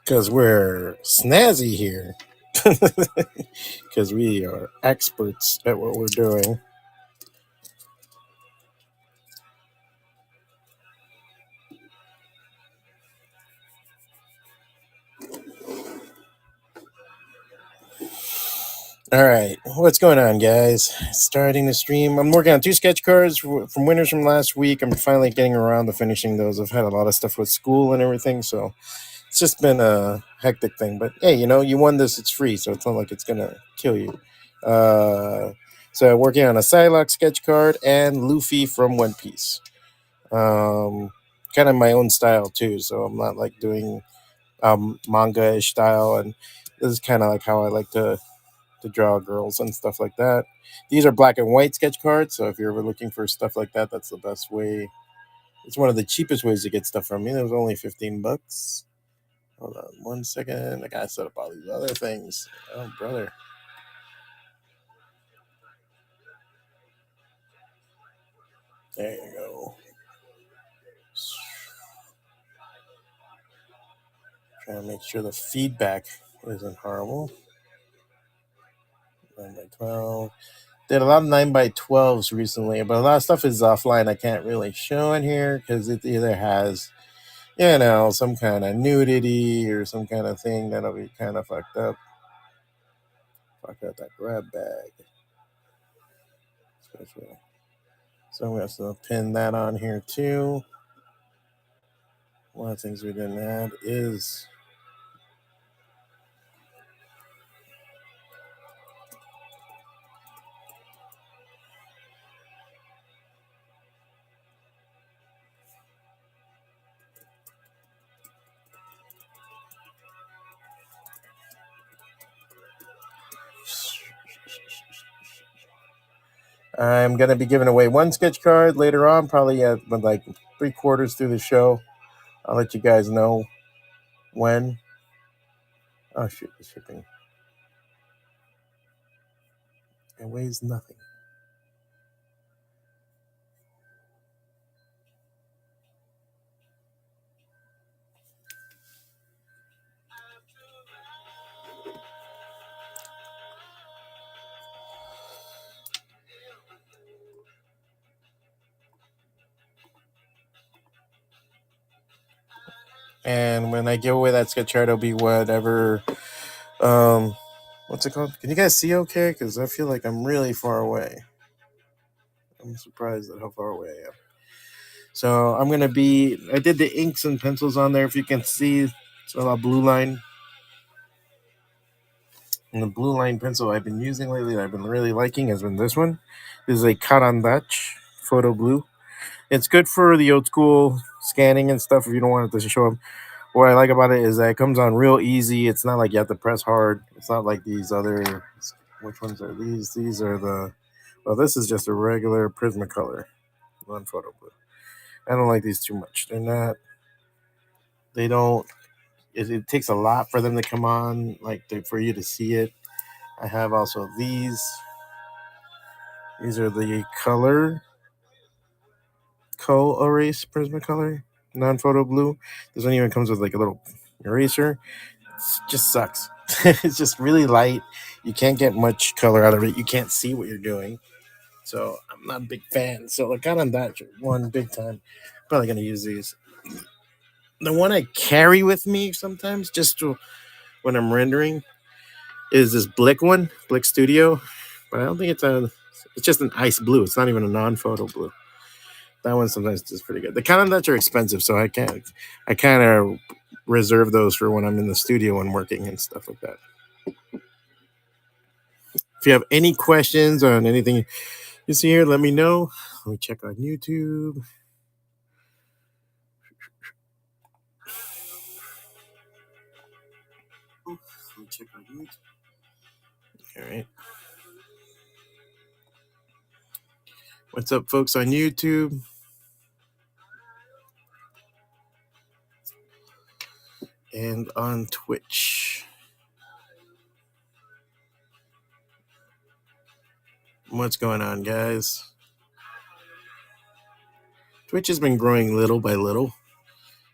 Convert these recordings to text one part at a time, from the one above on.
Because we're snazzy here. Because we are experts at what we're doing. All right, what's going on, guys? Starting the stream. I'm working on 2 sketch cards from winners from last week. I'm finally getting around to finishing those. I've had a lot of stuff with school and everything, so it's just been a hectic thing. But hey, you won this. It's free, so it's not like it's gonna kill you. So I'm working on a Psylocke sketch card and Luffy from One Piece. Kind of my own style too, so I'm not like doing manga-ish style, and this is kind of like how I like to draw girls and stuff like that. These are black and white sketch cards, so if you're ever looking for stuff like that, that's the best way. It's one of the cheapest ways to get stuff from me. It was only $15. Hold on 1 second. I gotta set up all these other things. Oh, brother. There you go. Trying to make sure the feedback isn't horrible. 9x12. Did a lot of 9x12s recently, but a lot of stuff is offline. I can't really show in here because it either has, some kind of nudity or some kind of thing that'll be kind of fucked up. Fuck out that grab bag. So I'm going to pin that on here too. One of the things we didn't add is I'm going to be giving away 1 sketch card later on, probably at like 3/4 through the show. I'll let you guys know when. Oh, shoot, the shipping. It weighs nothing. And when I give away that sketch card, it'll be whatever. What's it called? Can you guys see okay? Because I feel like I'm really far away. I'm surprised at how far away I am. So I'm going to be... I did the inks and pencils on there, if you can see. So a blue line. And the blue line pencil I've been using lately that I've been really liking has been this one. This is a Karandach Photo Blue. It's good for the old school scanning and stuff if you don't want it to show up. What I like about it is that it comes on real easy. It's not like you have to press hard. It's not like these other... Which ones are these? These are the... Well, this is just a regular Prismacolor non-photo blue. I don't like these too much. They're not... They don't... It takes a lot for them to come on, for you to see it. I have also these. These are the color co-erase Prismacolor non-photo blue. This one even comes with like a little eraser. It just sucks. It's just really light. You can't get much color out of it. You can't see what you're doing. So I'm not a big fan. So I got on that one big time. Probably gonna use these. The one I carry with me sometimes, when I'm rendering, is this Blick one, Blick Studio. But I don't think it's just an ice blue. It's not even a non-photo blue. That one sometimes is pretty good. The kind of nuts are expensive, so I kind of reserve those for when I'm in the studio and working and stuff like that. If you have any questions on anything you see here, let me know. Let me check on YouTube. Let me check on YouTube. All right. What's up, folks on YouTube? And on Twitch. What's going on, guys? Twitch has been growing little by little.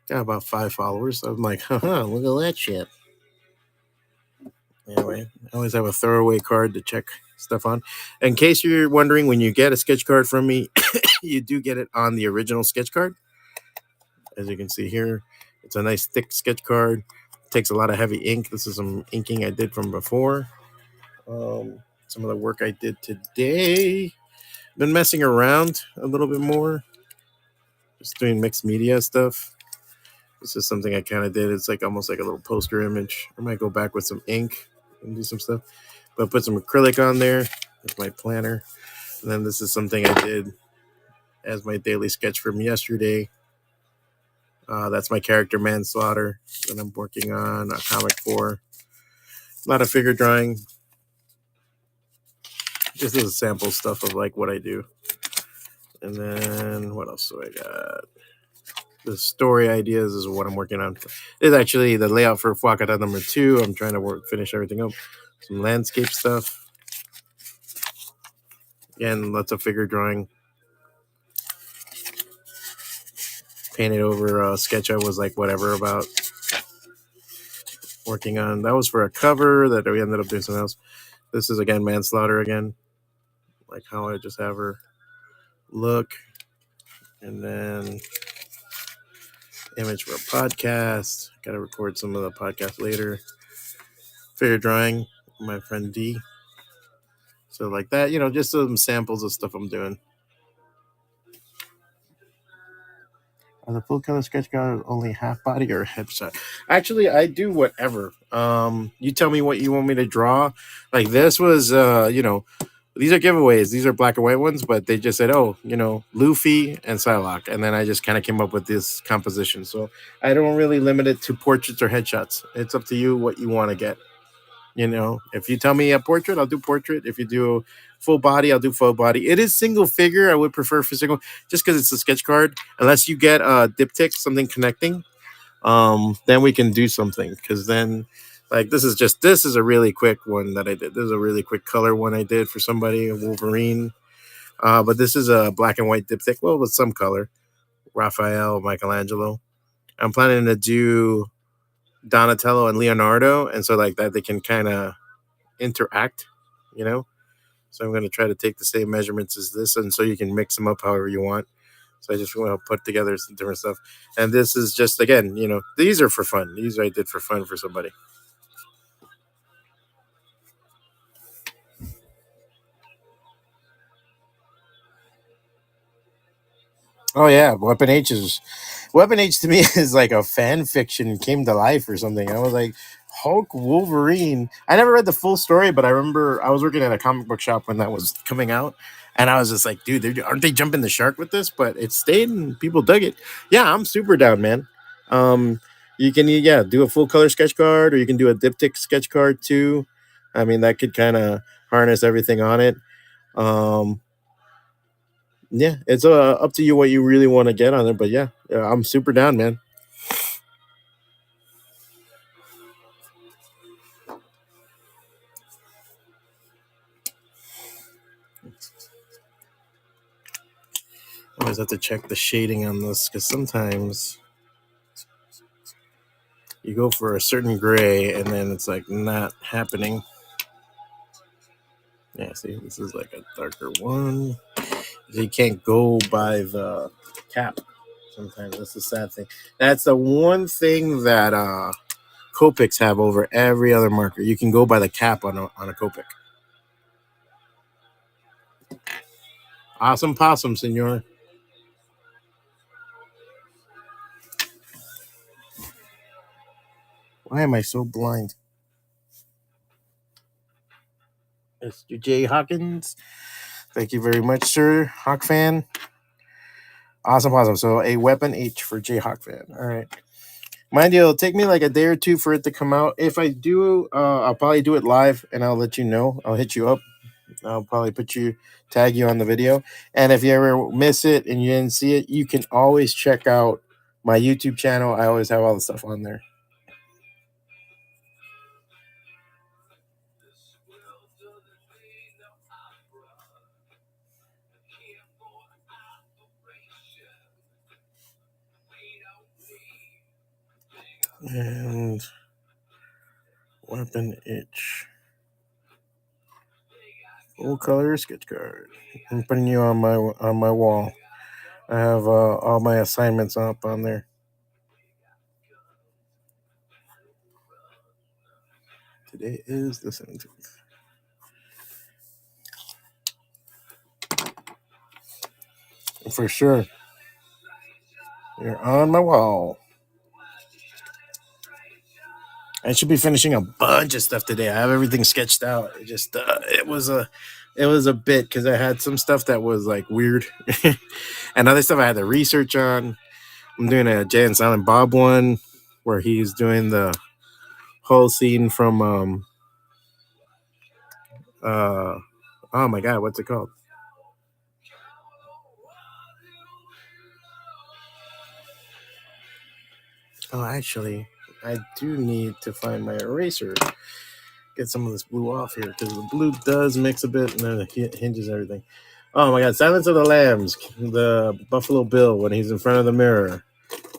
Got about 5 followers. So I'm like, haha, look at that shit. Anyway, I always have a throwaway card to check stuff on. In case you're wondering, when you get a sketch card from me, you do get it on the original sketch card. As you can see here, it's a nice thick sketch card. It takes a lot of heavy ink. This is some inking I did from before. Some of the work I did today. Been messing around a little bit more, just doing mixed media stuff. This is something I kind of did. It's like almost like a little poster image. I might go back with some ink and do some stuff, but put some acrylic on there with my planner. And then this is something I did as my daily sketch from yesterday. That's my character Manslaughter that I'm working on a comic for. A lot of figure drawing. Just as sample stuff of like what I do. And then what else do I got? The story ideas is what I'm working on. It's actually the layout for FWACATA number 2. I'm trying to finish everything up. Some landscape stuff. Again, lots of figure drawing. Painted over a sketch I was like whatever about working on. That was for a cover that we ended up doing something else. This is again Manslaughter again. Like how I just have her look. And then image for a podcast. Gotta record some of the podcast later. Figure drawing, my friend D. So like that, just some samples of stuff I'm doing. Are the full color sketch cards only half body or headshot? Actually, I do whatever. You tell me what you want me to draw. Like this was, these are giveaways. These are black and white ones, but they just said, oh, Luffy and Psylocke. And then I just kind of came up with this composition. So I don't really limit it to portraits or headshots. It's up to you what you want to get. If you tell me a portrait, I'll do portrait. If you do full body, I'll do full body. It is single figure. I would prefer for single, just because it's a sketch card. Unless you get a diptych, something connecting, then we can do something. Because then, like this is a really quick one that I did. This is a really quick color one I did for somebody, a Wolverine. But this is a black and white diptych, well, with some color. Raphael, Michelangelo. I'm planning to do Donatello and Leonardo, and so like that they can kind of interact, so I'm going to try to take the same measurements as this, and so you can mix them up however you want. So I just want to put together some different stuff, and this is just, again, these are for fun. These I did for fun for somebody. Oh yeah, Weapon H to me is like a fan fiction came to life or something. I was like, Hulk Wolverine. I never read the full story, but I remember I was working at a comic book shop when that was coming out, and I was just like, dude, aren't they jumping the shark with this? But it stayed and people dug it. Yeah, I'm super down, man. You can do a full color sketch card, or you can do a diptych sketch card too. I mean, that could kind of harness everything on it. Um, yeah, it's up to you what you really want to get on it, but yeah, I'm super down, man. I always have to check the shading on this because sometimes you go for a certain gray and then it's like not happening. Yeah, see, this is like a darker one. You can't go by the cap. Sometimes that's the sad thing. That's the one thing that Copics have over every other marker. You can go by the cap on a Copic. Awesome possum, senor. Why am I so blind? Mr. J. Hawkins. Thank you very much, sir. Hawk fan. Awesome. So a Weapon H for J. Hawk fan. All right. Mind you, it'll take me like a day or two for it to come out. If I do, I'll probably do it live and I'll let you know. I'll hit you up. I'll probably tag you on the video. And if you ever miss it and you didn't see it, you can always check out my YouTube channel. I always have all the stuff on there. And weapon itch. Full color sketch card. I'm putting you on my wall. I have all my assignments up on there. Today is the 17th. For sure. You're on my wall. I should be finishing a bunch of stuff today. I have everything sketched out. It just it was a bit because I had some stuff that was like weird, and other stuff I had to research on. I'm doing a Jay and Silent Bob one where he's doing the whole scene from oh my god, what's it called? Oh, actually, I do need to find my eraser. Get some of this blue off here because the blue does mix a bit and then it hinges everything. Oh my god, Silence of the Lambs, the Buffalo Bill when he's in front of the mirror,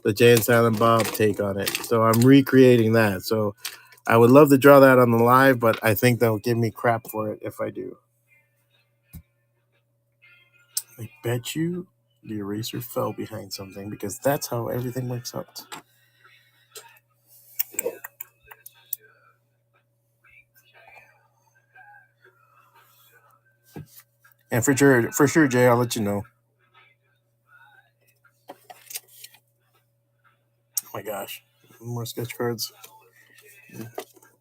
the Jay and Silent Bob take on it. So I'm recreating that. So I would love to draw that on the live, but I think they'll give me crap for it if I do. I bet you the eraser fell behind something because that's how everything works out. And for sure, Jay, I'll let you know. Oh my gosh, more sketch cards,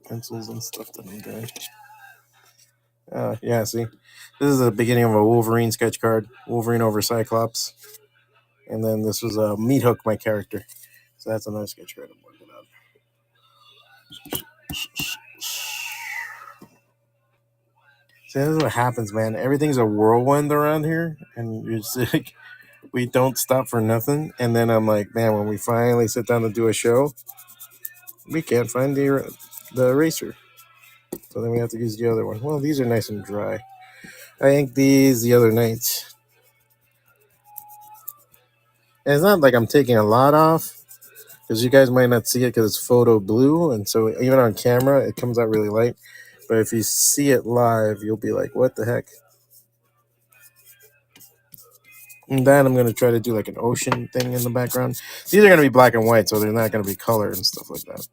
pencils, and stuff that I'm doing. Yeah, see, this is the beginning of a Wolverine sketch card. Wolverine over Cyclops, and then this was a Meat Hook, my character. So that's another sketch card I'm working on. See, this is what happens, man. Everything's a whirlwind around here, and you're just like, we don't stop for nothing. And then I'm like, man, when we finally sit down to do a show, we can't find the eraser. So then we have to use the other one. Well, these are nice and dry. I inked these the other night. And it's not like I'm taking a lot off, because you guys might not see it because it's photo blue, and so even on camera it comes out really light, but if you see it live you'll be like, what the heck. And then I'm going to try to do like an ocean thing in the background. These are going to be black and white, so they're not going to be color and stuff like that.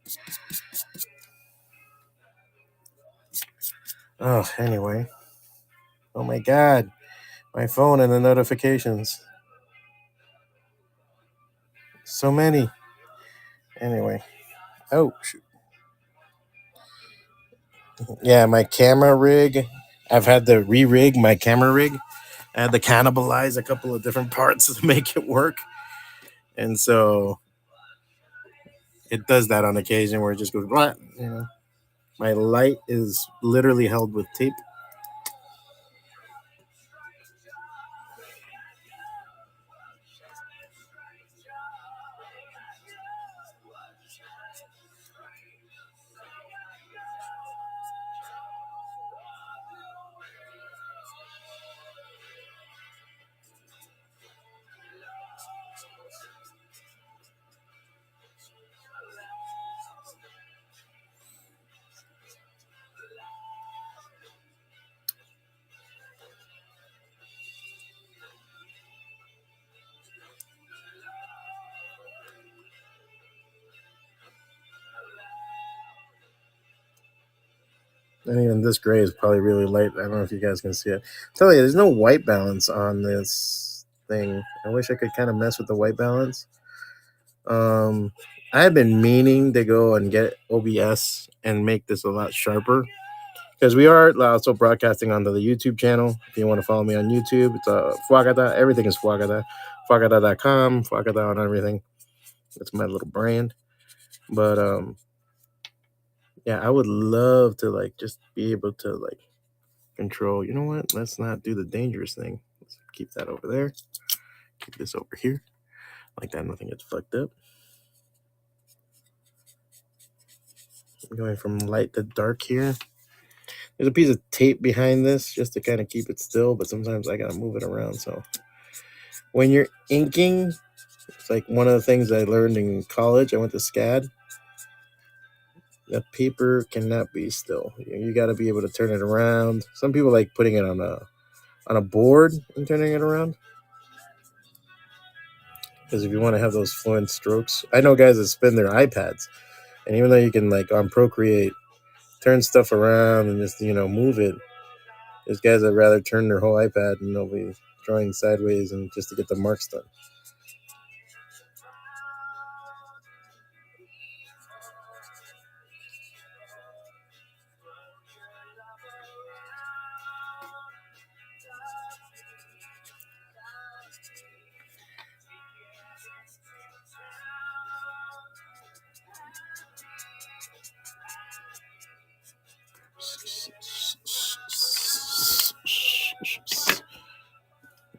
Oh, anyway. Oh my god, my phone and the notifications, so many. Anyway, oh shoot. Yeah, my camera rig, I've had to re-rig my camera rig. I had to cannibalize a couple of different parts to make it work. And so it does that on occasion where it just goes blah, you know. My light is literally held with tape. And even this gray is probably really light. I don't know if you guys can see it. I tell you, there's no white balance on this thing. I wish I could kind of mess with the white balance. I have been meaning to go and get OBS and make this a lot sharper, because we are also broadcasting onto the YouTube channel. If you want to follow me on YouTube, it's FWACATA. Everything is FWACATA. FWACATA.com, FWACATA on everything. That's my little brand. But yeah, I would love to like just be able to like control. You know what? Let's not do the dangerous thing. Let's keep that over there. Keep this over here. Like that, nothing gets fucked up. I'm going from light to dark here. There's a piece of tape behind this just to kind of keep it still, but sometimes I gotta move it around. So when you're inking, it's like one of the things I learned in college. I went to SCAD. That paper cannot be still. You got to be able to turn it around. Some people like putting it on a board and turning it around. Because if you want to have those fluent strokes, I know guys that spin their iPads, and even though you can like on Procreate turn stuff around and just move it, there's guys that rather turn their whole iPad and they'll be drawing sideways and just to get the marks done.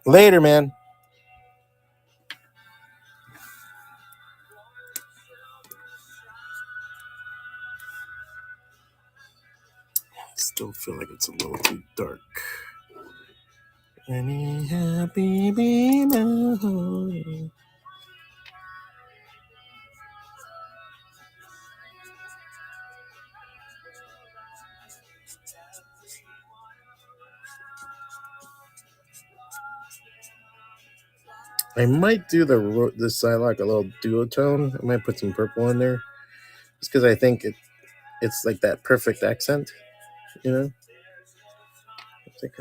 Later, man. Still feel like it's a little too dark. Any happy memory. I might do the Psylocke a little duotone. I might put some purple in there, just because I think it's like that perfect accent, you know. It's like,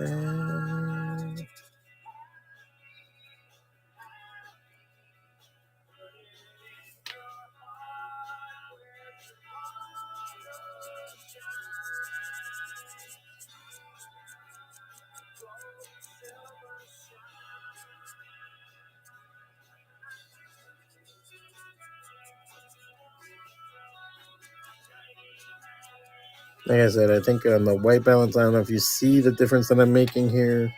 like I said, I think on the white balance, I don't know if you see the difference that I'm making here.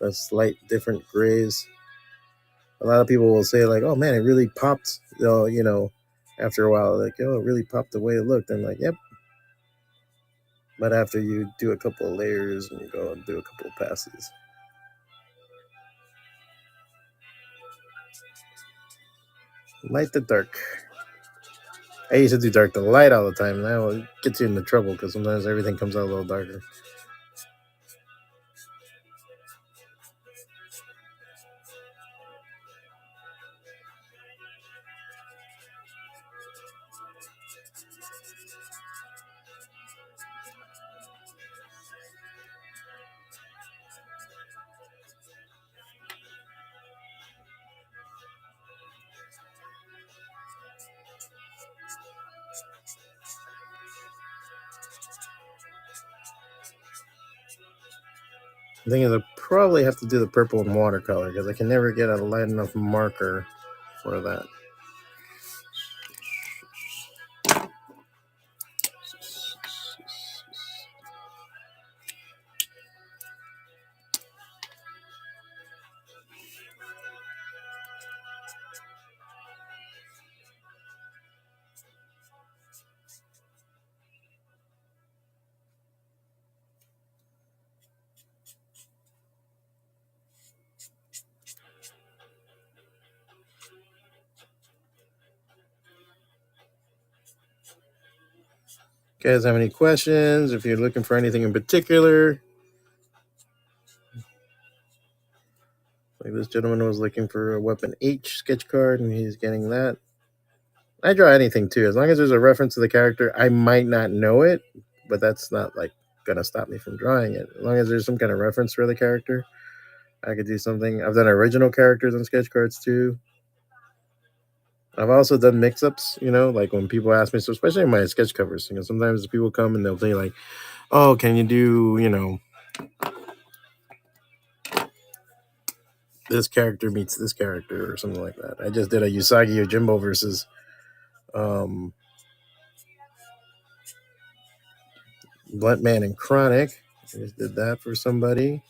The slight different grays. A lot of people will say like, "Oh man, it really popped." After a while, like, "Oh, it really popped the way it looked." I'm like, "Yep." But after you do a couple of layers and you go and do a couple of passes. Light to dark. I used to do dark to light all the time. Now it gets you into trouble because sometimes everything comes out a little darker. The thing is, I probably have to do the purple and watercolor because I can never get a light enough marker for that. Guys have any questions? If you're looking for anything in particular, like this gentleman was looking for a Weapon H sketch card and he's getting that. I draw anything too, as long as there's a reference to the character. I might not know it, but that's not like gonna stop me from drawing it. As long as there's some kind of reference for the character, I could do something. I've done original characters on sketch cards too. I've also done mix-ups, like when people ask me, so especially in my sketch covers, sometimes people come and they'll say like, "Oh, can you do, this character meets this character or something like that." I just did a Usagi Yojimbo versus Blunt Man and Chronic. I just did that for somebody.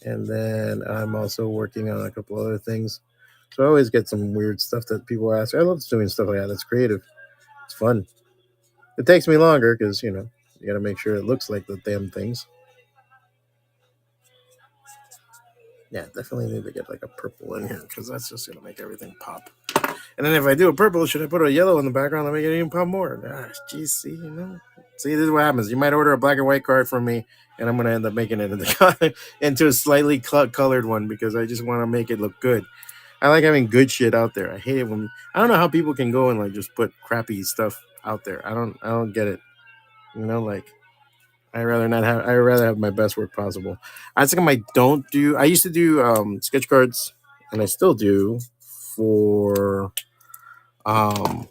And then I'm also working on a couple other things. So I always get some weird stuff that people ask. I love doing stuff like that. It's creative. It's fun. It takes me longer because, you got to make sure it looks like the damn things. Yeah, definitely need to get like a purple in here because that's just going to make everything pop. And then if I do a purple, should I put a yellow in the background to make it even pop more? Geez, see, you know. See, this is what happens. You might order a black and white card from me, and I'm gonna end up making it into a slightly colored one because I just want to make it look good. I like having good shit out there. I hate it when I don't know how people can go and like just put crappy stuff out there. I don't get it. You know, like I rather have my best work possible. I think I don't do. I used to do sketch cards, and I still do for um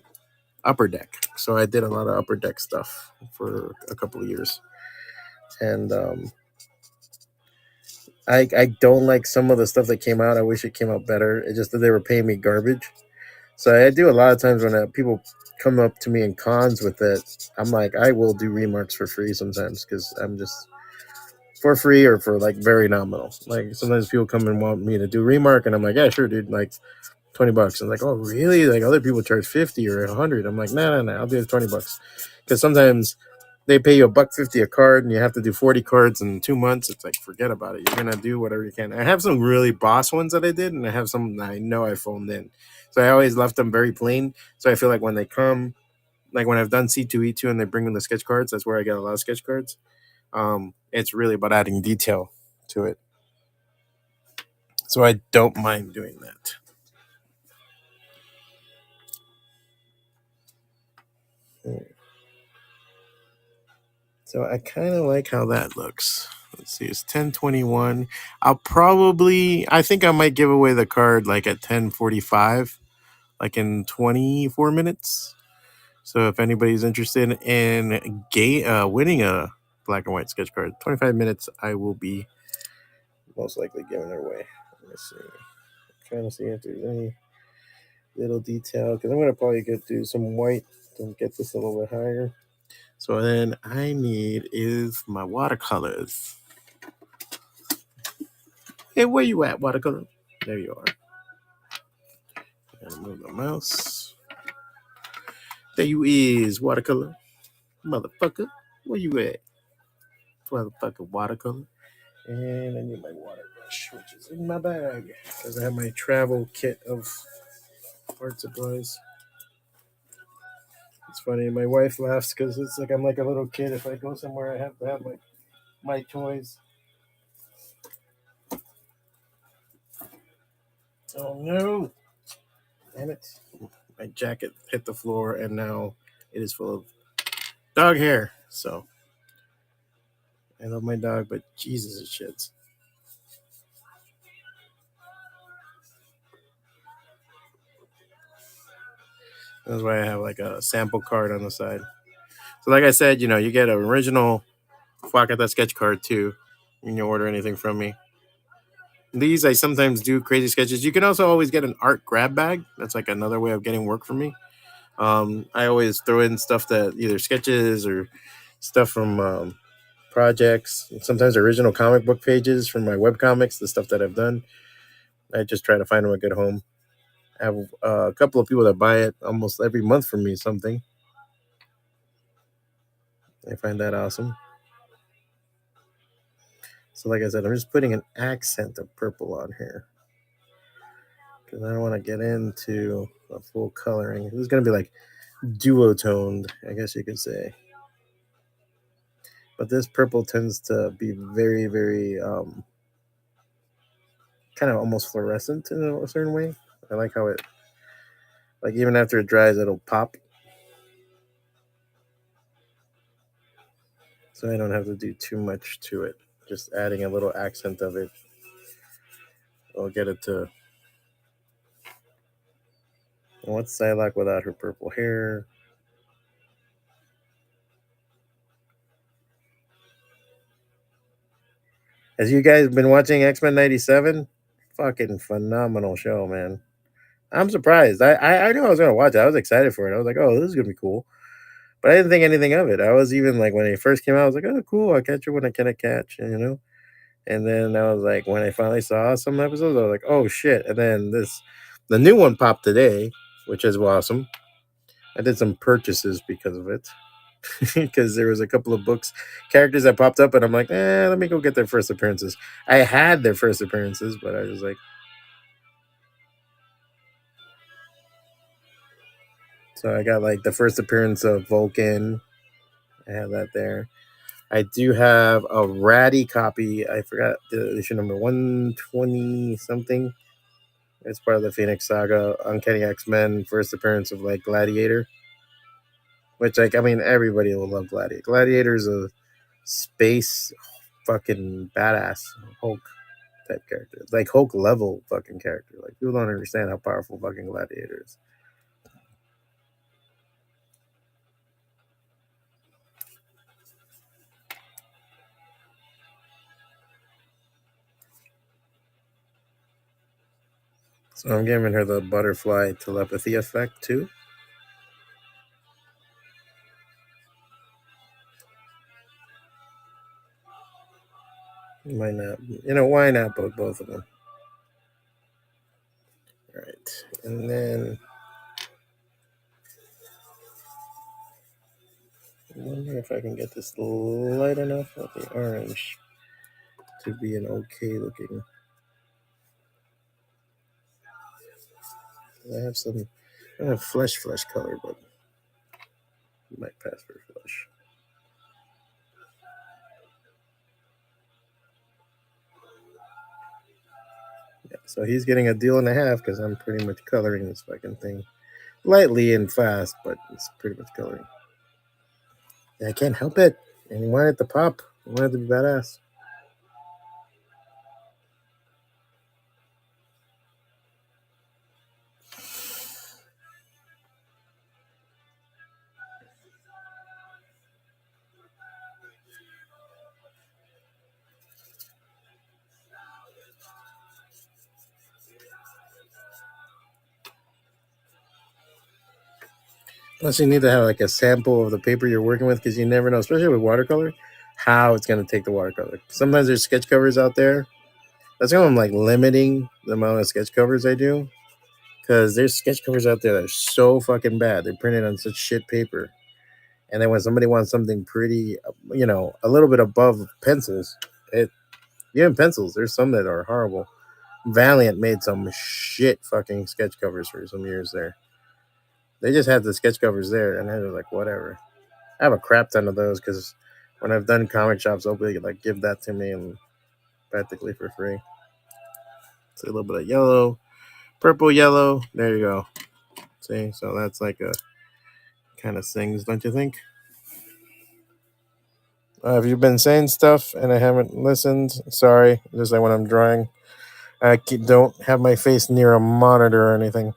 upper deck. So I did a lot of upper deck stuff for a couple of years, and I don't like some of the stuff that came out. I wish it came out better. It's just that they were paying me garbage. So I do a lot of times when people come up to me in cons with it, I'm like, I will do remarks for free sometimes because I'm just for free or for like very nominal. Like sometimes people come and want me to do remark, and I'm like, yeah, sure, dude. Like $20. I'm like, oh, really? Like other people charge 50 or 100. I'm like, no, I'll do it $20 because sometimes they pay you $1.50 a card, and you have to do 40 cards in 2 months. It's like, forget about it. You're gonna do whatever you can. I have some really boss ones that I did, and I have some that I know I phoned in. So I always left them very plain. So I feel like when they come, like when I've done C2E2 and they bring in the sketch cards, that's where I get a lot of sketch cards. It's really about adding detail to it. So I don't mind doing that. So I kind of like how that looks. Let's see, it's 10:21. I think I might give away the card like at 10:45, like in 24 minutes. So if anybody's interested in winning a black and white sketch card, 25 minutes, I will be most likely giving it away. Let me see. I'm trying to see if there's any little detail because I'm gonna probably do some white and get this a little bit higher. So then I need is my watercolors. Hey, where you at, watercolor? There you are. And move the mouse. There you is, watercolor. Motherfucker. Where you at? Motherfucker, watercolor. And I need my water brush, which is in my bag. Because I have my travel kit of art supplies. It's funny, my wife laughs because it's like I'm like a little kid. If I go somewhere, I have to have my toys. Oh no! Damn it. My jacket hit the floor and now it is full of dog hair. So I love my dog, but Jesus, it shits. That's why I have like a sample card on the side. So like I said, you get an original FWACATA sketch card too when you order anything from me. These I sometimes do crazy sketches. You can also always get an art grab bag. That's like another way of getting work from me. I always throw in stuff that either sketches or stuff from projects. Sometimes original comic book pages from my web comics, the stuff that I've done. I just try to find them a good home. I have a couple of people that buy it almost every month from me. Something. I find that awesome. So, like I said, I'm just putting an accent of purple on here because I don't want to get into a full coloring. This is going to be like duotoned, I guess you could say. But this purple tends to be very, very kind of almost fluorescent in a certain way. I like how it, like even after it dries, it'll pop. So I don't have to do too much to it. Just adding a little accent of it will get it to. What's Psylocke without her purple hair? Has you guys been watching X-Men 97? Fucking phenomenal show, man. I'm surprised. I knew I was going to watch it. I was excited for it. I was like, oh, this is going to be cool. But I didn't think anything of it. I was even like, when it first came out, I was like, oh, cool. I'll catch it when I can catch, And then I was like, when I finally saw some episodes, I was like, oh, shit. And then the new one popped today, which is awesome. I did some purchases because of it. Because there was a couple of characters that popped up, and I'm like, let me go get their first appearances. I had their first appearances, but I was like, So I got like the first appearance of Vulcan. I have that there. I do have a ratty copy. I forgot the issue number 120 something. It's part of the Phoenix Saga, Uncanny X-Men, first appearance of like Gladiator. Which, like, I mean, everybody will love Gladiator. Gladiator's a space fucking badass Hulk type character. It's like Hulk level fucking character. Like, people don't understand how powerful fucking Gladiator is. So I'm giving her the butterfly telepathy effect too. Why not? Why not both of them? All right, and then I wonder if I can get this light enough with the orange to be an okay looking. I have some, I don't have flesh color, but it might pass for flesh. Yeah, so he's getting a deal and a half because I'm pretty much coloring this fucking thing lightly and fast, but it's pretty much coloring. And I can't help it. And you want it to pop. You want it to be badass. Plus, you need to have like a sample of the paper you're working with because you never know, especially with watercolor, how it's going to take the watercolor. Sometimes there's sketch covers out there. That's why I'm like limiting the amount of sketch covers I do because there's sketch covers out there that are so fucking bad. They're printed on such shit paper. And then when somebody wants something pretty, a little bit above pencils, even pencils, there's some that are horrible. Valiant made some shit fucking sketch covers for some years there. They just had the sketch covers there, and I was like, whatever. I have a crap ton of those because when I've done comic shops, hopefully like give that to me and practically for free. So a little bit of yellow, purple, yellow. There you go. See, so that's like a kind of sings, don't you think? If you've been saying stuff and I haven't listened, sorry. Just like when I'm drawing, I don't have my face near a monitor or anything.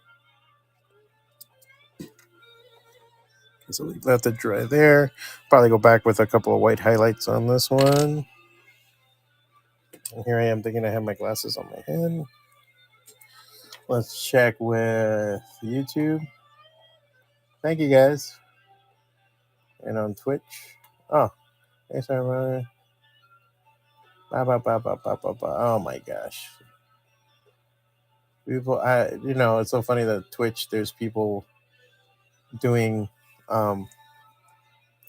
So leave that to dry there. Probably go back with a couple of white highlights on this one. And here I am thinking I have my glasses on my head. Let's check with YouTube. Thank you guys. And on Twitch. Oh, thanks everybody. Oh my gosh. People, it's so funny that Twitch, there's people doing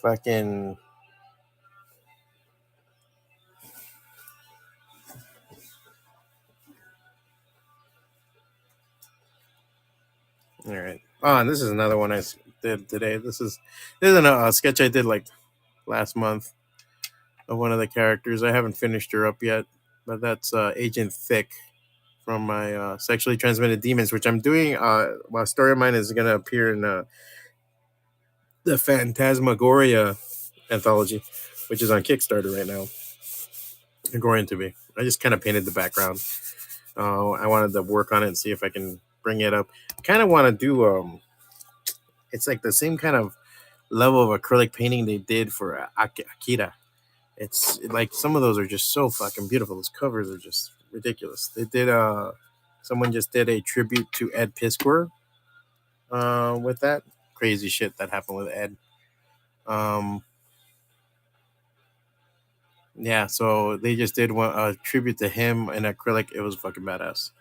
fucking all right. Oh, and this is another one I did today. This is a sketch I did like last month of one of the characters. I haven't finished her up yet, but that's Agent Thick from my Sexually Transmitted Demons, which I'm doing. My story of mine is going to appear in the Phantasmagoria anthology, which is on Kickstarter right now. They're going to be. I just kind of painted the background. I wanted to work on it and see if I can bring it up. I kind of want to do it's like the same kind of level of acrylic painting they did for Akira. It's like some of those are just so fucking beautiful. Those covers are just ridiculous. They did someone just did a tribute to Ed Piskor with that crazy shit that happened with Ed. Yeah, so they just did a tribute to him in acrylic. It was fucking badass.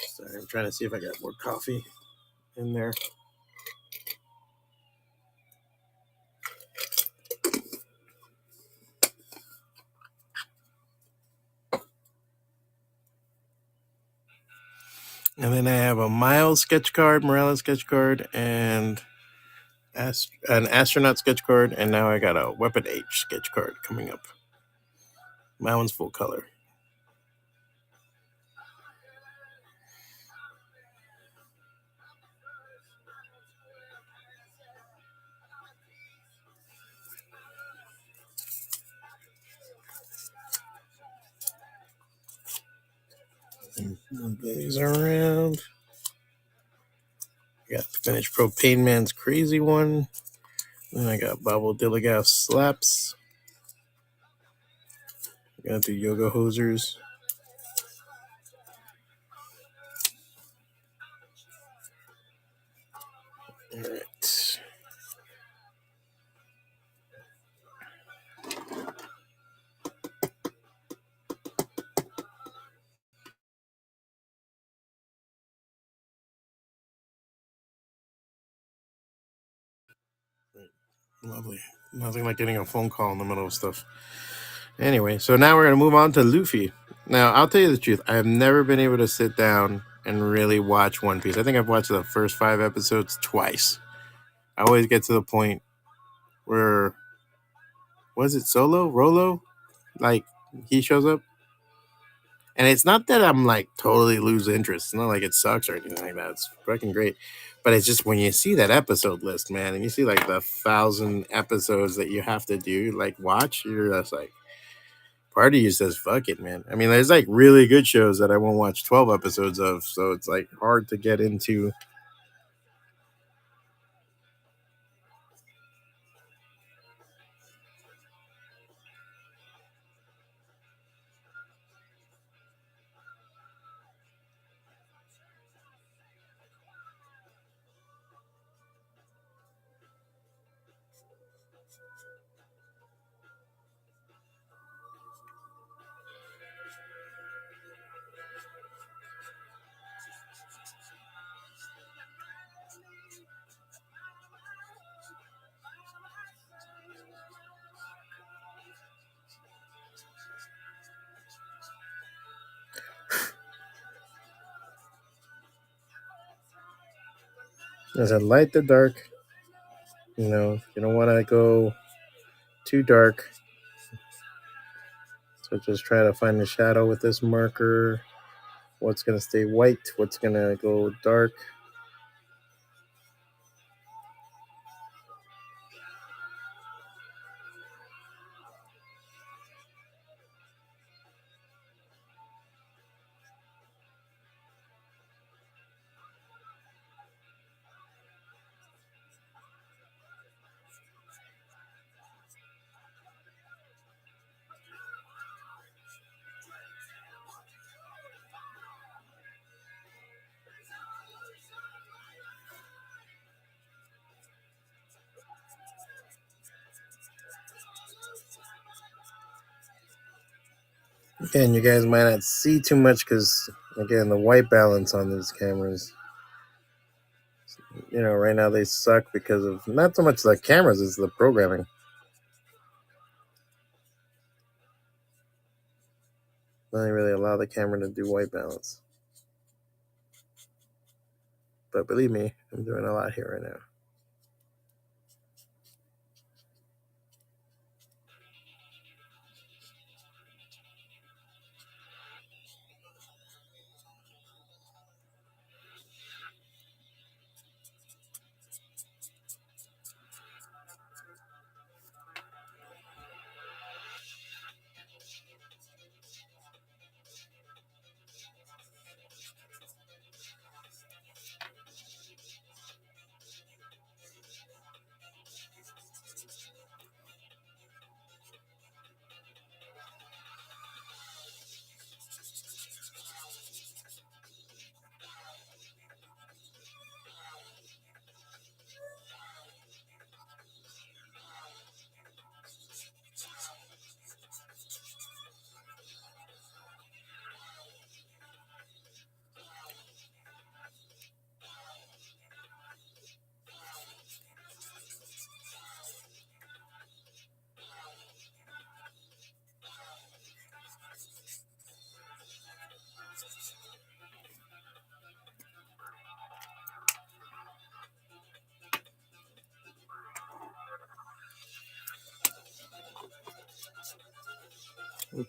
Sorry, I'm trying to see if I got more coffee in there. And then I have a Miles sketch card, Morales sketch card, and an astronaut sketch card. And now I got a Weapon H sketch card coming up. My one's full color. Move these around. I got the finished Propane Man's Crazy one. Then I got Bobble Dilligaff Slaps. I got the Yoga Hosers. All right. Lovely. Nothing like getting a phone call in the middle of stuff. Anyway, so now we're going to move on to Luffy. Now, I'll tell you the truth. I have never been able to sit down and really watch One Piece. I think I've watched the first 5 episodes twice. I always get to the point where, was it Solo? Rolo? Like, he shows up. And it's not that I'm like totally lose interest. It's not like it sucks or anything like that. It's fucking great. But it's just when you see that episode list, man, and you see like the 1,000 episodes that you have to do, like watch, you're just like, part of you says, fuck it, man. I mean, there's like really good shows that I won't watch 12 episodes of. So it's like hard to get into. There's a light to dark. You know, you don't want to go too dark. So just try to find the shadow with this marker. What's going to stay white? What's going to go dark? Again, you guys might not see too much because, again, the white balance on these cameras, you know, right now they suck because of not so much the cameras as the programming. They really allow the camera to do white balance. But believe me, I'm doing a lot here right now.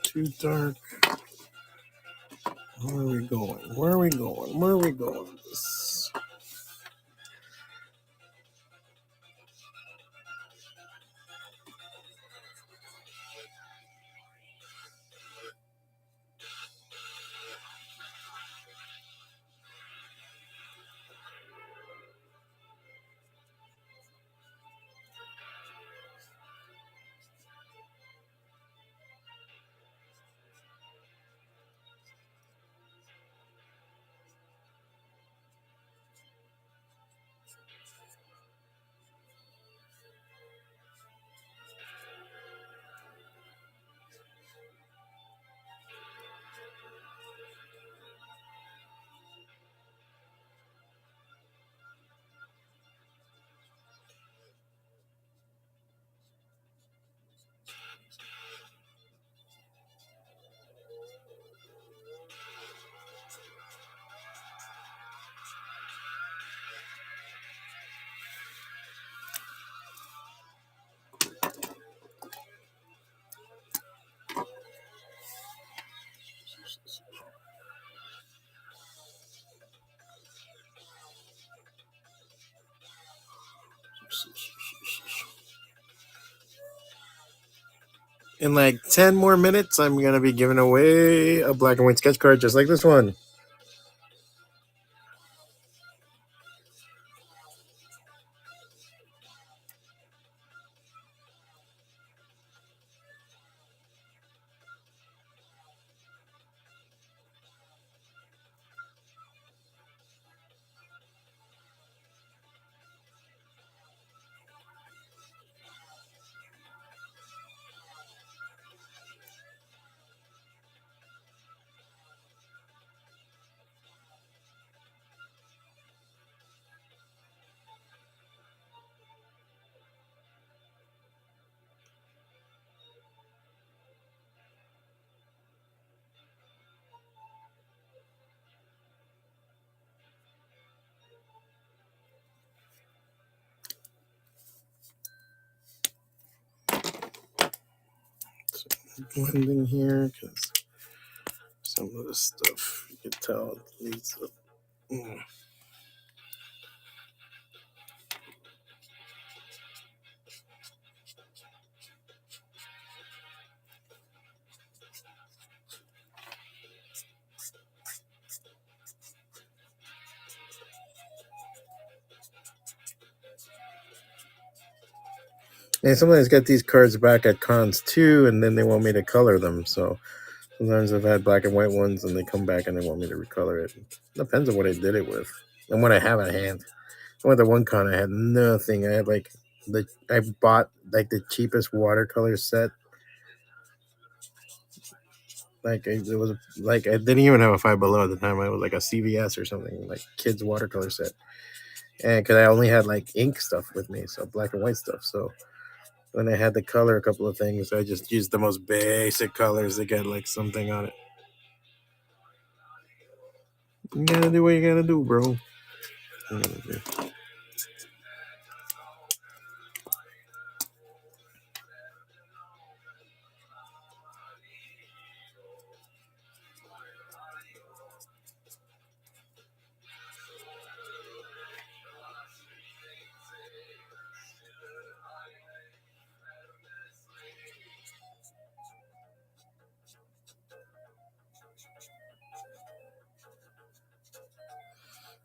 Too dark. Where are we going? Where are we going? Where are we going with this? In like 10 more minutes, I'm going to be giving away a black and white sketch card just like this one. Blending here because some of this stuff you can tell needs a, And sometimes get these cards back at cons too, and then they want me to color them. So sometimes I've had black and white ones, and they come back and they want me to recolor it. Depends on what I did it with and what I have at hand. I went to one con, I had nothing. I had like I bought like the cheapest watercolor set. Like it was like I didn't even have a Five Below at the time. I was like a CVS or something, like kids watercolor set. And because I only had like ink stuff with me, so black and white stuff. So when I had to color a couple of things, I just used the most basic colors to get like something on it. You gotta do what you gotta do, bro.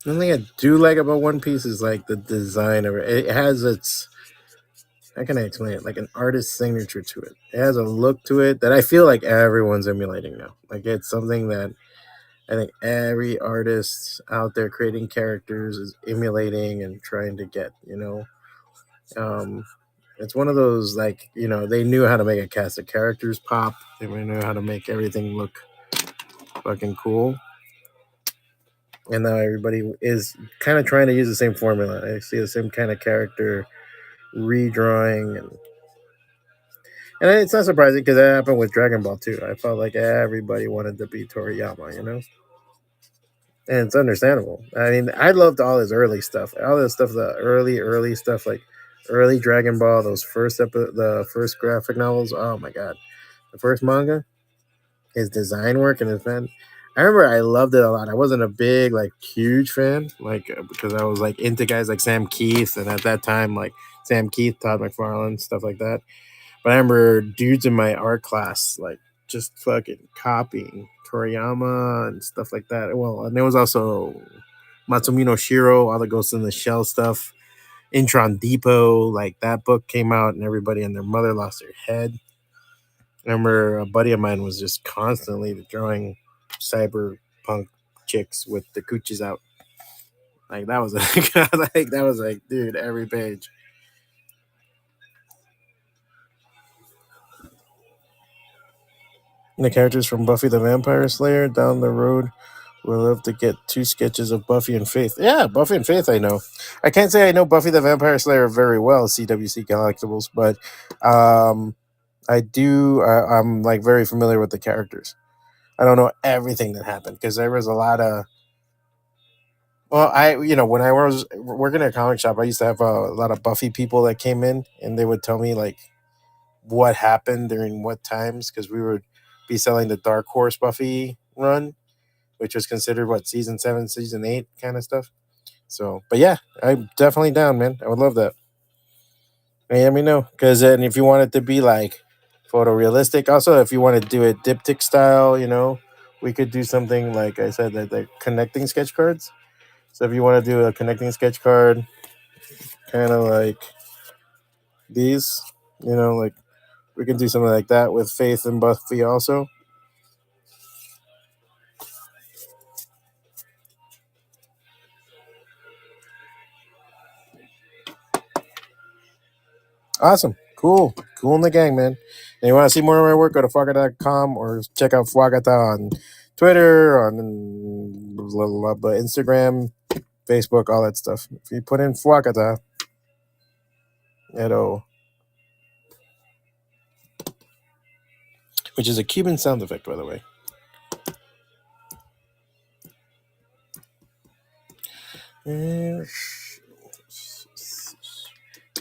The thing I do like about One Piece is like the design of it. It has its, how can I explain it? Like an artist's signature to it. It has a look to it that I feel like everyone's emulating now. Like it's something that I think every artist out there creating characters is emulating and trying to get, it's one of those, like, they knew how to make a cast of characters pop. They knew how to make everything look fucking cool. And now everybody is kind of trying to use the same formula. I see the same kind of character redrawing, and it's not surprising because that happened with Dragon Ball too. I felt like everybody wanted to be Toriyama, and it's understandable. I mean, I loved all his early stuff, all this stuff, the early stuff, like early Dragon Ball, those the first graphic novels. Oh my god, the first manga. his design work and his fan. I remember I loved it a lot. I wasn't a big like huge fan, like because I was like into guys like Sam Keith, and at that time like Sam Keith, Todd McFarlane, stuff like that. But I remember dudes in my art class like just fucking copying Toriyama and stuff like that. Well, and there was also Matsumino Shiro, all the Ghost in the Shell stuff. Intron Depot, like that book came out, and everybody and their mother lost their head. I remember a buddy of mine was just constantly drawing cyberpunk chicks with the coochies out. Like that was like dude, every page. And the characters from Buffy the Vampire Slayer down the road. We'll love to get 2 sketches of Buffy and Faith. Yeah, Buffy and Faith I know. I can't say I know Buffy the Vampire Slayer very well, CWC Collectibles, but I do. I'm like very familiar with the characters. I don't know everything that happened because there was a lot of. Well, when I was working at a comic shop, I used to have a lot of Buffy people that came in, and they would tell me like what happened during what times because we would be selling the Dark Horse Buffy run, which was considered what season 7, season 8 kind of stuff. So, but yeah, I'm definitely down, man. I would love that. Hey, let me know because then if you want it to be like photorealistic, also if you want to do it diptych style, we could do something like I said that like connecting sketch cards. So if you want to do a connecting sketch card, kind of like these, like we can do something like that with Faith and Buffy also. Awesome. Cool in the gang, man. And you want to see more of my work, go to FWACATA.com or check out FWACATA on Twitter, on Instagram, Facebook, all that stuff. If you put in FWACATA, it'll, which is a Cuban sound effect, by the way.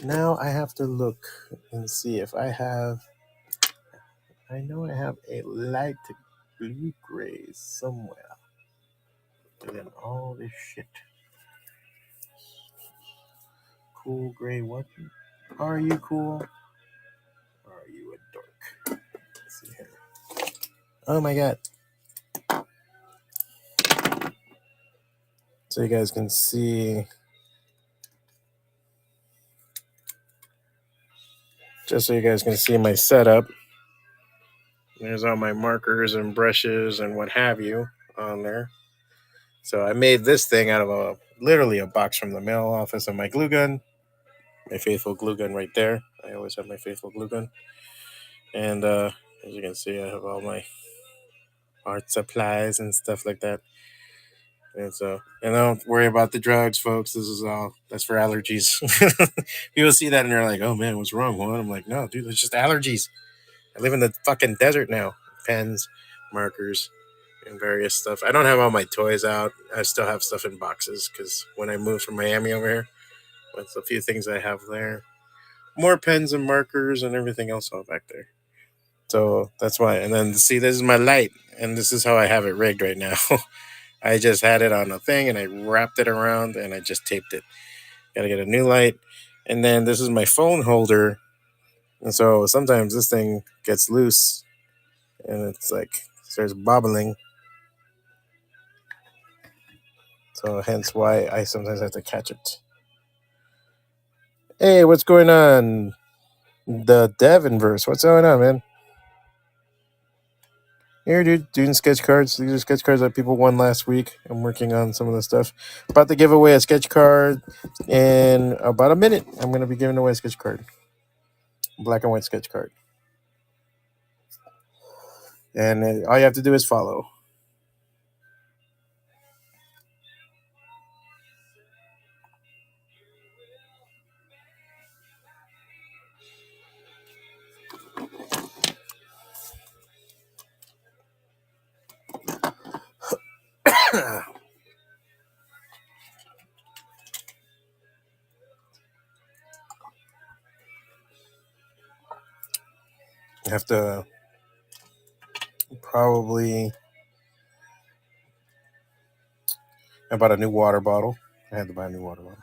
Now I have to look and see if I have. I know I have a light blue gray somewhere. Within all this shit. Cool gray, what? Are you cool? Are you a dork? Let's see here. Oh my god. So you guys can see. Just so you guys can see my setup. There's all my markers and brushes and what have you on there. So I made this thing out of literally a box from the mail office of my glue gun. My faithful glue gun right there. I always have my faithful glue gun. And as you can see, I have all my art supplies and stuff like that. And so, and don't worry about the drugs, folks. That's for allergies. People see that and they're like, oh man, what's wrong, Juan? I'm like, no, dude, it's just allergies. I live in the fucking desert now. Pens, markers, and various stuff. I don't have all my toys out. I still have stuff in boxes because when I moved from Miami over here, with a few things I have there, more pens and markers and everything else all back there. So that's why. And then see, this is my light, and this is how I have it rigged right now. I just had it on a thing, and I wrapped it around, and I just taped it. Got to get a new light, and then this is my phone holder, and so sometimes this thing gets loose, and it's like starts bobbling. So hence why I sometimes have to catch it. Hey, what's going on? The Devinverse. What's going on, man? Here, dude, doing sketch cards. These are sketch cards that people won last week. I'm working on some of the stuff. About to give away a sketch card in about a minute. I'm going to be giving away a sketch card. Black and white sketch card. And all you have to do is follow. You have to Probably I bought a new water bottle. I had to buy a new water bottle.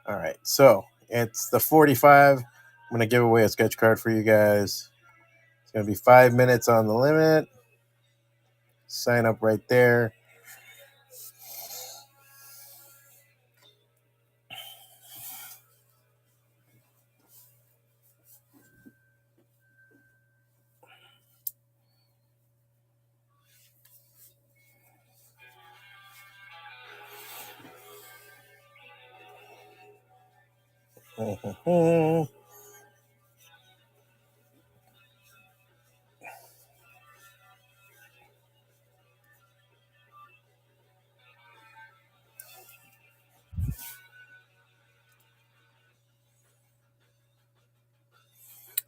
All right, so it's the 45. I'm gonna give away a sketch card for you guys. It's gonna be 5 minutes on the limit. Sign up right there.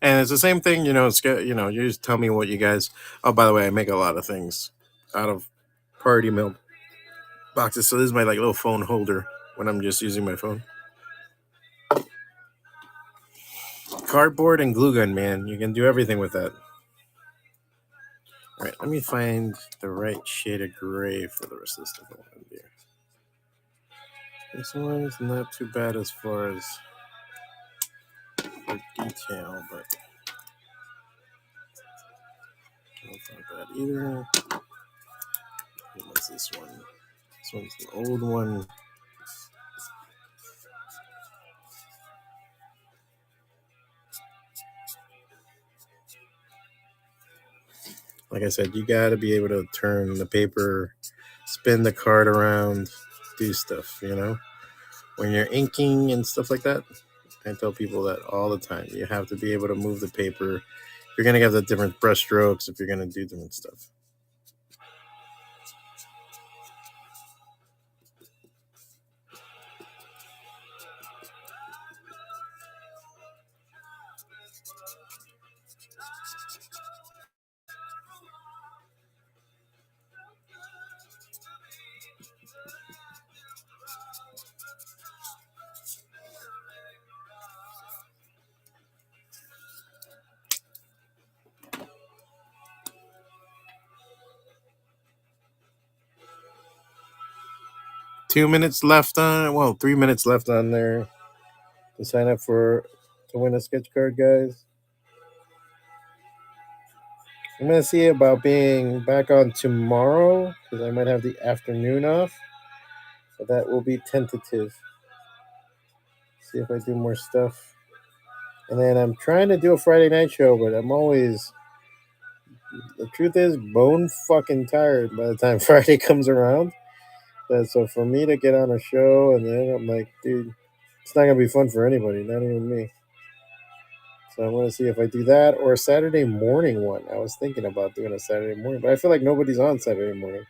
And it's the same thing, you just tell me what you guys. Oh, by the way, I make a lot of things out of party milk boxes. So this is my like little phone holder when I'm just using my phone. Cardboard and glue gun, man. You can do everything with that. All right, let me find the right shade of gray for the rest of the stuff I want to do. This one's not too bad as far as the detail, but that's not bad either. What's this one? This one's the old one. Like I said, you got to be able to turn the paper, spin the card around, do stuff, When you're inking and stuff like that, I tell people that all the time. You have to be able to move the paper. You're going to have the different brush strokes if you're going to do different stuff. Three minutes left on there to sign up to win a sketch card, guys. I'm going to see about being back on tomorrow because I might have the afternoon off. But that will be tentative. See if I do more stuff. And then I'm trying to do a Friday night show, but the truth is, bone fucking tired by the time Friday comes around. So for me to get on a show and then I'm like, dude, it's not going to be fun for anybody, not even me. So I'm going to see if I do that or a Saturday morning one. I was thinking about doing a Saturday morning, but I feel like nobody's on Saturday morning.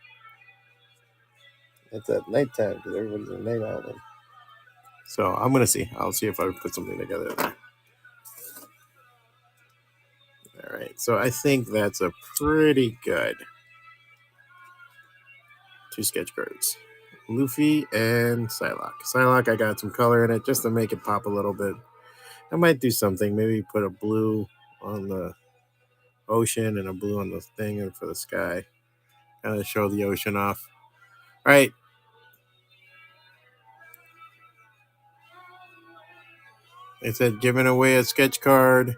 It's at nighttime because everybody's a night owl. So I'm going to see. I'll see if I put something together there. All right. So I think that's a pretty good 2 sketch cards. Luffy and Psylocke. Psylocke, I got some color in it just to make it pop a little bit. I might do something. Maybe put a blue on the ocean and a blue on the thing for the sky. Kind of show the ocean off. All right. It said giving away a sketch card.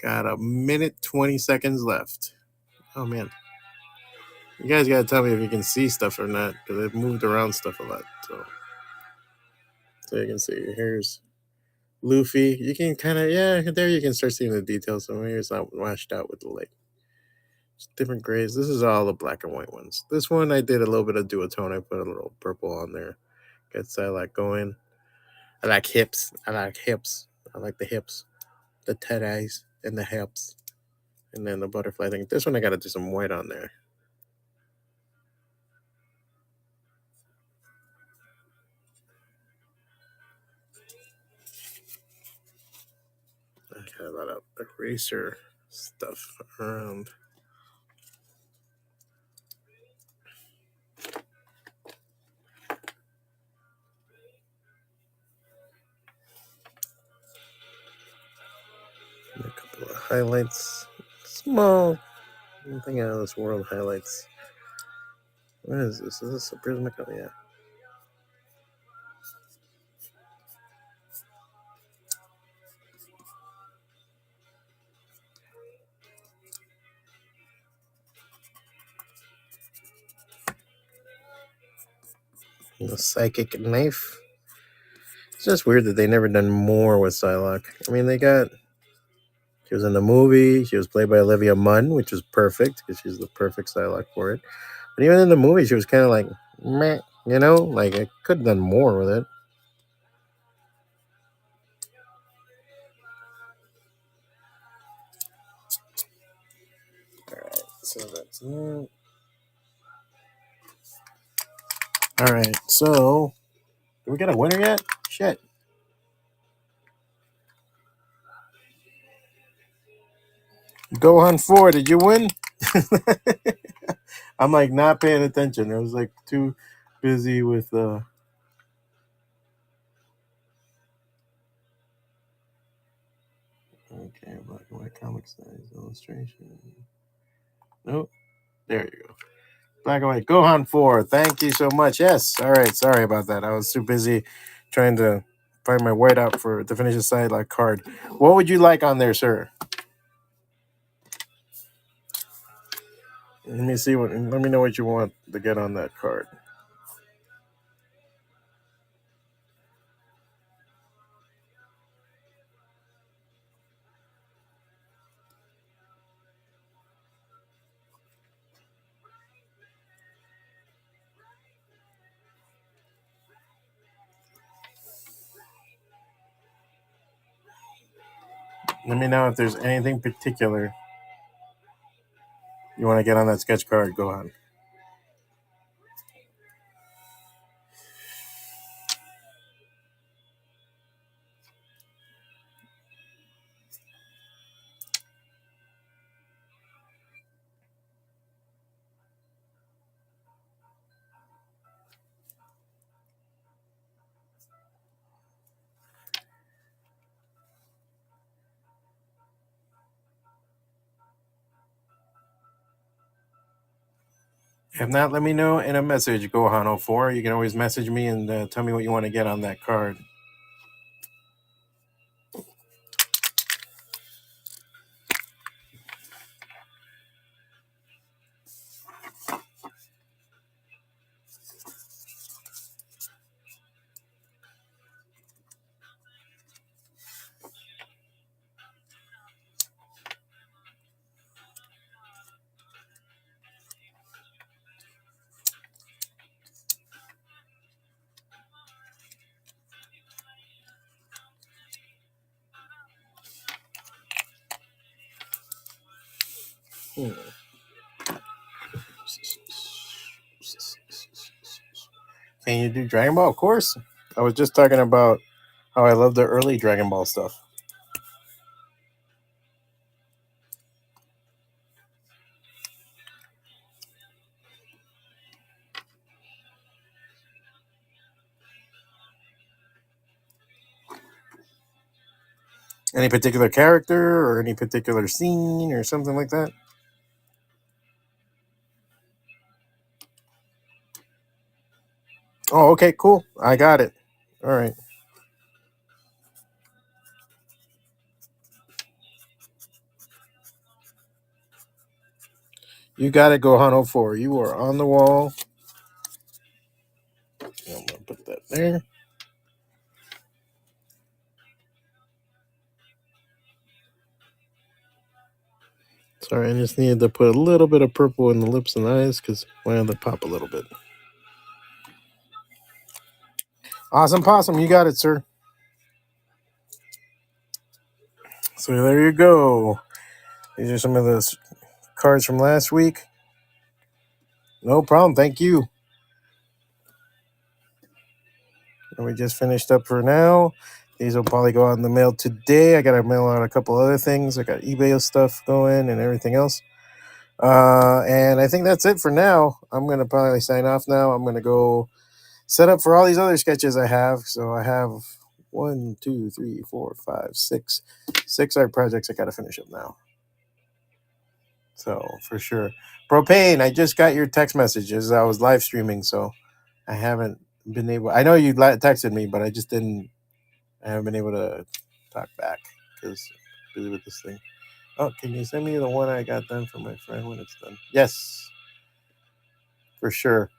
Got a minute, 20 seconds left. Oh, man. You guys got to tell me if you can see stuff or not because I've moved around stuff a lot. So you can see. Here's Luffy. You can kind of, there you can start seeing the details. So maybe it's not washed out with the light. It's different grays. This is all the black and white ones. This one I did a little bit of duotone. I put a little purple on there. Got Psylocke going. I like hips. I like the hips. The titties and the hips. And then the butterfly thing. This one I got to do some white on there. I got a lot of eraser stuff around. And a couple of highlights. Small Anything out of this world highlights. What is this? Is this a Prismacolor? Oh, yeah. The Psychic Knife. It's just weird that they never done more with Psylocke. I mean, she was in the movie. She was played by Olivia Munn, which was perfect because she's the perfect Psylocke for it. But even in the movie, she was kind of like, meh, you know? Like, I could have done more with it. Alright, so that's that. Alright, so, do we get a winner yet? Shit. Gohan 4, did you win? I'm like not paying attention. I was like too busy with okay, black and white comic size illustration. Nope. There you go. Black and white. Gohan 4. Thank you so much. Yes. All right. Sorry about that. I was too busy trying to find my whiteout to finish the Psylocke card. What would you like on there, sir? Let me see let me know what you want to get on that card. Let me know if there's anything particular you want to get on that sketch card. Go on. If not, let me know in a message, Gohan04. You can always message me and tell me what you want to get on that card. Can you do Dragon Ball? Of course. I was just talking about how I love the early Dragon Ball stuff. Any particular character or any particular scene or something like that? Oh, okay, cool. I got it. All right. You got it, Gohan04. You are on the wall. I'm going to put that there. Sorry, I just needed to put a little bit of purple in the lips and eyes because I wanted to pop a little bit. Awesome Possum, you got it, sir. So there you go. These are some of the cards from last week. No problem. Thank you. And we just finished up for now. These will probably go out in the mail today. I got to mail out a couple other things. I got eBay stuff going and everything else. And I think that's it for now. I'm going to probably sign off now. I'm going to go set up for all these other sketches I have. So I have 1, 2, 3, 4, 5, 6 art projects I got to finish up now. So for sure. Propane, I just got your text messages. I was live streaming, so I haven't been able. I know you texted me, but I just didn't. I haven't been able to talk back because busy with this thing. Oh, can you send me the one I got done for my friend when it's done? Yes, for sure.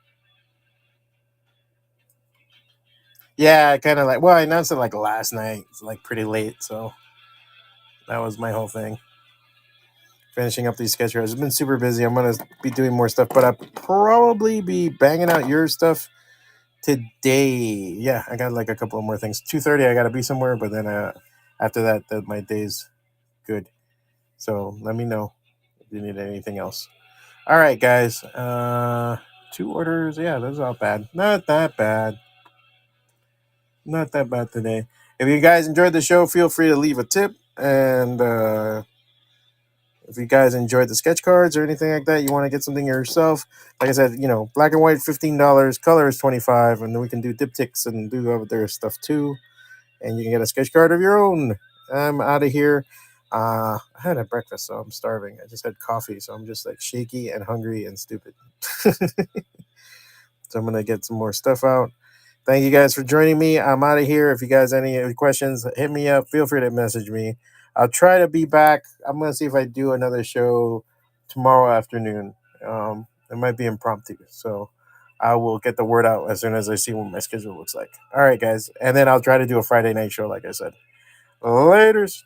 Yeah, I kind of like. Well, I announced it like last night. It's like pretty late, so that was my whole thing. Finishing up these sketch cards. I've been super busy. I'm gonna be doing more stuff, but I'll probably be banging out your stuff today. Yeah, I got like a couple of more things. 2:30, I gotta be somewhere, but then after that, my day's good. So let me know if you need anything else. All right, guys. 2 orders. Yeah, that's not bad. Not that bad. Not that bad today. If you guys enjoyed the show, feel free to leave a tip. And if you guys enjoyed the sketch cards or anything like that, you want to get something yourself. Like I said, black and white $15, color is $25, and then we can do diptychs and do other stuff too. And you can get a sketch card of your own. I'm out of here. I had a breakfast, so I'm starving. I just had coffee, so I'm just like shaky and hungry and stupid. So I'm gonna get some more stuff out. Thank you guys for joining me. I'm out of here. If you guys have any questions, hit me up. Feel free to message me. I'll try to be back. I'm gonna see if I do another show tomorrow afternoon. It might be impromptu, so I will get the word out as soon as I see what my schedule looks like. All right, guys, and then I'll try to do a Friday night show, like I said. Laters.